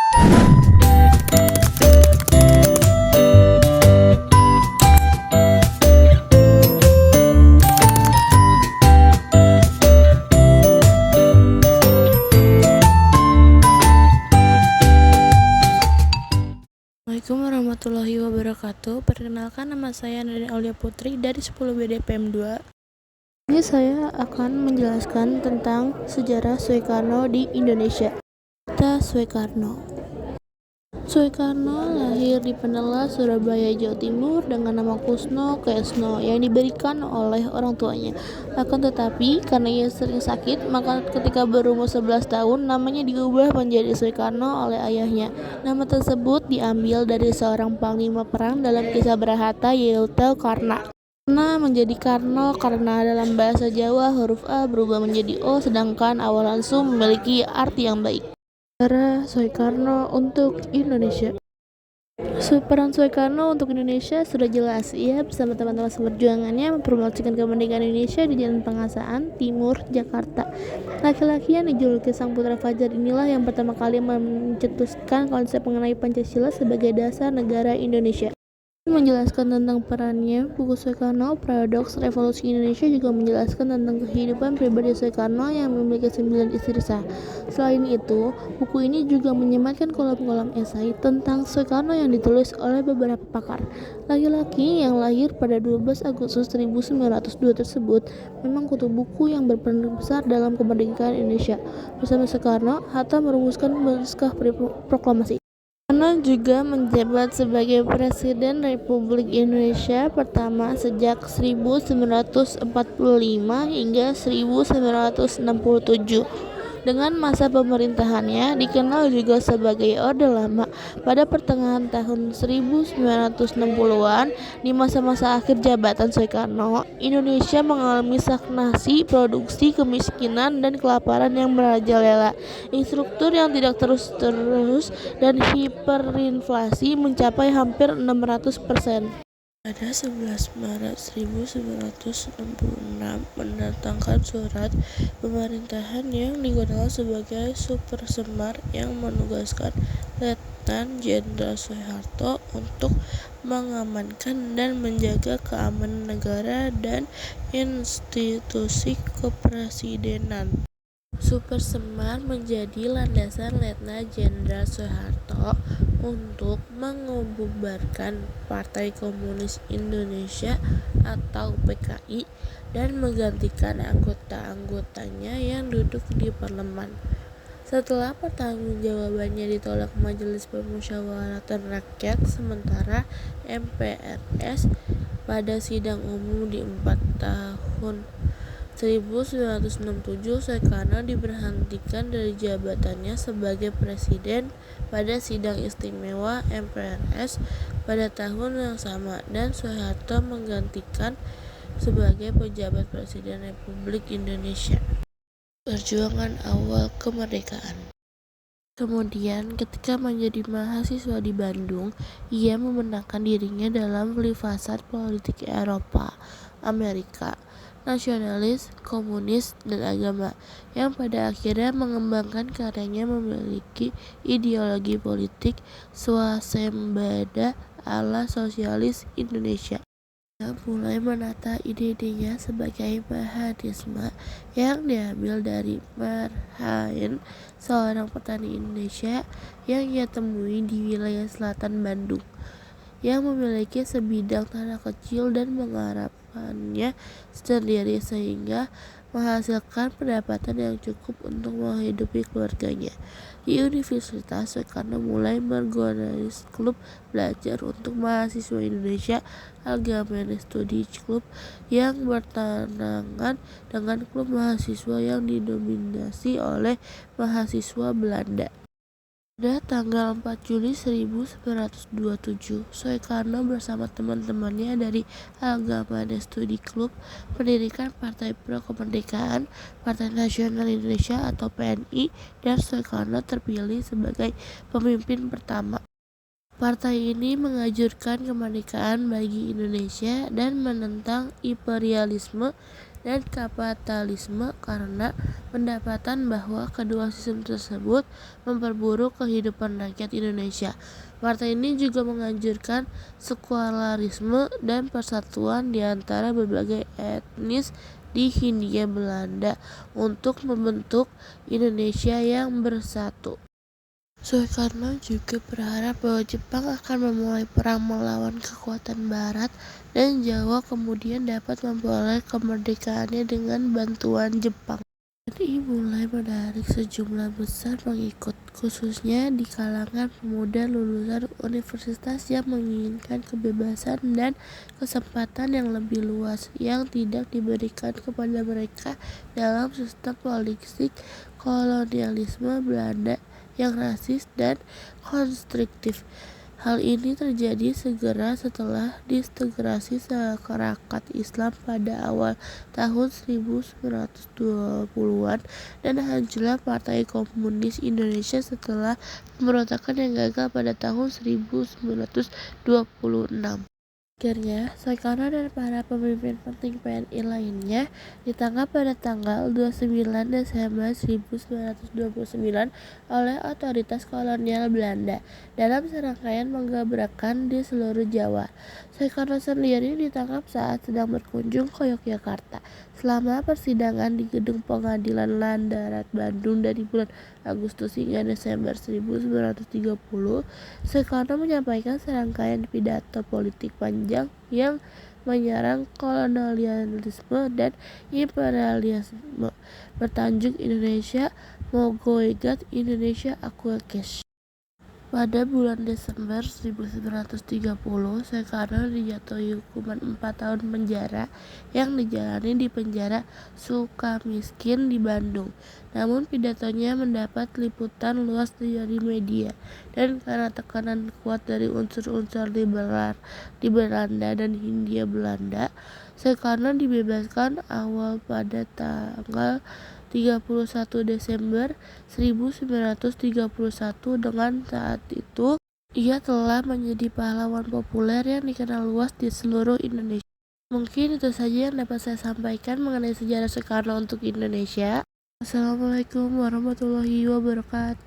Assalamualaikum warahmatullahi wabarakatuh. Perkenalkan, nama saya Nadine Aulia Putri dari 10 BDPM 2. Ini saya akan menjelaskan tentang sejarah Soekarno di Indonesia. Soekarno lahir di Penela, Surabaya, Jawa Timur dengan nama Kusno Kesno yang diberikan oleh orang tuanya. Akan tetapi, karena ia sering sakit, maka ketika berumur 11 tahun, namanya diubah menjadi Soekarno oleh ayahnya. Nama tersebut diambil dari seorang panglima perang dalam kisah Brahata, yaitu Karna. Karna menjadi Karno karena dalam bahasa Jawa huruf A berubah menjadi O, sedangkan awal langsung memiliki arti yang baik. Sejarah Soekarno untuk Indonesia. Peran Soekarno untuk Indonesia sudah jelas. Ia bersama teman-teman seperjuangannya mempromosikan kemerdekaan Indonesia di Jalan Pengasaan Timur, Jakarta. Laki-laki yang dijuluki Sang Putra Fajar inilah yang pertama kali mencetuskan konsep mengenai Pancasila sebagai dasar negara Indonesia. Menjelaskan tentang perannya, buku Soekarno, Paradoks Revolusi Indonesia juga menjelaskan tentang kehidupan pribadi Soekarno yang memiliki 9 istri sah. Selain itu, buku ini juga menyematkan kolom-kolom esai tentang Soekarno yang ditulis oleh beberapa pakar. Laki-laki yang lahir pada 12 Agustus 1902 tersebut memang kutu buku yang berperan besar dalam kemerdekaan Indonesia. Bersama Soekarno, Hatta merumuskan naskah proklamasi. Soekarno juga menjabat sebagai Presiden Republik Indonesia pertama sejak 1945 hingga 1967. Dengan masa pemerintahannya dikenal juga sebagai Orde Lama. Pada pertengahan tahun 1960-an, di masa-masa akhir jabatan Soekarno, Indonesia mengalami stagnasi produksi, kemiskinan, dan kelaparan yang merajalela. Infrastruktur yang tidak terus dan hiperinflasi mencapai hampir 600%. Pada 11 Maret 1966 mendatangkan surat pemerintahan yang dikenal sebagai Super Semar yang menugaskan Letnan Jenderal Soeharto untuk mengamankan dan menjaga keamanan negara dan institusi kepresidenan. Super Semar menjadi landasan Letnan Jenderal Soeharto untuk mengububarkan Partai Komunis Indonesia atau PKI dan menggantikan anggota-anggotanya yang duduk di parlemen. Setelah pertanggungjawabannya ditolak Majelis Permusyawaratan Rakyat sementara MPRS pada sidang umum di 4 tahun 1967, Soekarno diberhentikan dari jabatannya sebagai presiden pada sidang istimewa MPRS pada tahun yang sama dan Soeharto menggantikan sebagai pejabat Presiden Republik Indonesia. Perjuangan awal kemerdekaan. Kemudian, ketika menjadi mahasiswa di Bandung, ia memenangkan dirinya dalam filsafat politik Eropa, Amerika, nasionalis, komunis, dan agama, yang pada akhirnya mengembangkan karyanya memiliki ideologi politik swasembada ala sosialis Indonesia. Ia mulai menata ide-idenya sebagai Mahaisme yang diambil dari Marhaen, seorang petani Indonesia yang ia temui di wilayah selatan Bandung, yang memiliki sebidang tanah kecil dan menggarapkannya sendiri sehingga menghasilkan pendapatan yang cukup untuk menghidupi keluarganya. Di universitas, Soekarno mulai mengorganisasi klub belajar untuk mahasiswa Indonesia, Algemene Studi Club, yang bertentangan dengan klub mahasiswa yang didominasi oleh mahasiswa Belanda. Pada tanggal 4 Juli 1927, Soekarno bersama teman-temannya dari Algemene Studi Club mendirikan Partai Pro Kemerdekaan, Partai Nasional Indonesia atau PNI, dan Soekarno terpilih sebagai pemimpin pertama. Partai ini menganjurkan kemerdekaan bagi Indonesia dan menentang imperialisme dan kapitalisme karena pendapatan bahwa kedua sistem tersebut memperburuk kehidupan rakyat Indonesia. Partai ini juga menganjurkan sekularisme dan persatuan di antara berbagai etnis di Hindia Belanda untuk membentuk Indonesia yang bersatu. Soekarno juga berharap bahwa Jepang akan memulai perang melawan kekuatan Barat dan Jawa kemudian dapat memperoleh kemerdekaannya dengan bantuan Jepang. TNI mulai menarik sejumlah besar pengikut, khususnya di kalangan pemuda lulusan universitas yang menginginkan kebebasan dan kesempatan yang lebih luas yang tidak diberikan kepada mereka dalam sistem politik kolonialisme Belanda yang rasis dan konstruktif. Hal ini terjadi segera setelah disintegrasi masyarakat Islam pada awal tahun 1920-an dan hancurnya Partai Komunis Indonesia setelah pemberontakan yang gagal pada tahun 1926. Akhirnya, Soekarno dan para pemimpin penting PNI lainnya ditangkap pada tanggal 29 Desember 1929 oleh otoritas kolonial Belanda dalam serangkaian penggebrakan di seluruh Jawa. Soekarno sendiri ditangkap saat sedang berkunjung ke Yogyakarta. Selama persidangan di Gedung Pengadilan Landarat Bandung dari bulan Agustus hingga Desember 1930, Soekarno menyampaikan serangkaian pidato politik panjang yang menyerang kolonialisme dan imperialisme bertajuk Indonesia Mogoigat Indonesia Akuekesh. Pada bulan Desember 1930, Soekarno dijatuhi hukuman 4 tahun penjara yang dijalani di penjara Sukamiskin di Bandung. Namun pidatonya mendapat liputan luas dari media, dan karena tekanan kuat dari unsur-unsur liberal di Belanda dan Hindia Belanda, Soekarno dibebaskan awal pada tanggal 31 Desember 1931. Dengan saat itu, ia telah menjadi pahlawan populer yang dikenal luas di seluruh Indonesia. Mungkin itu saja yang dapat saya sampaikan mengenai sejarah Soekarno untuk Indonesia. Assalamualaikum warahmatullahi wabarakatuh.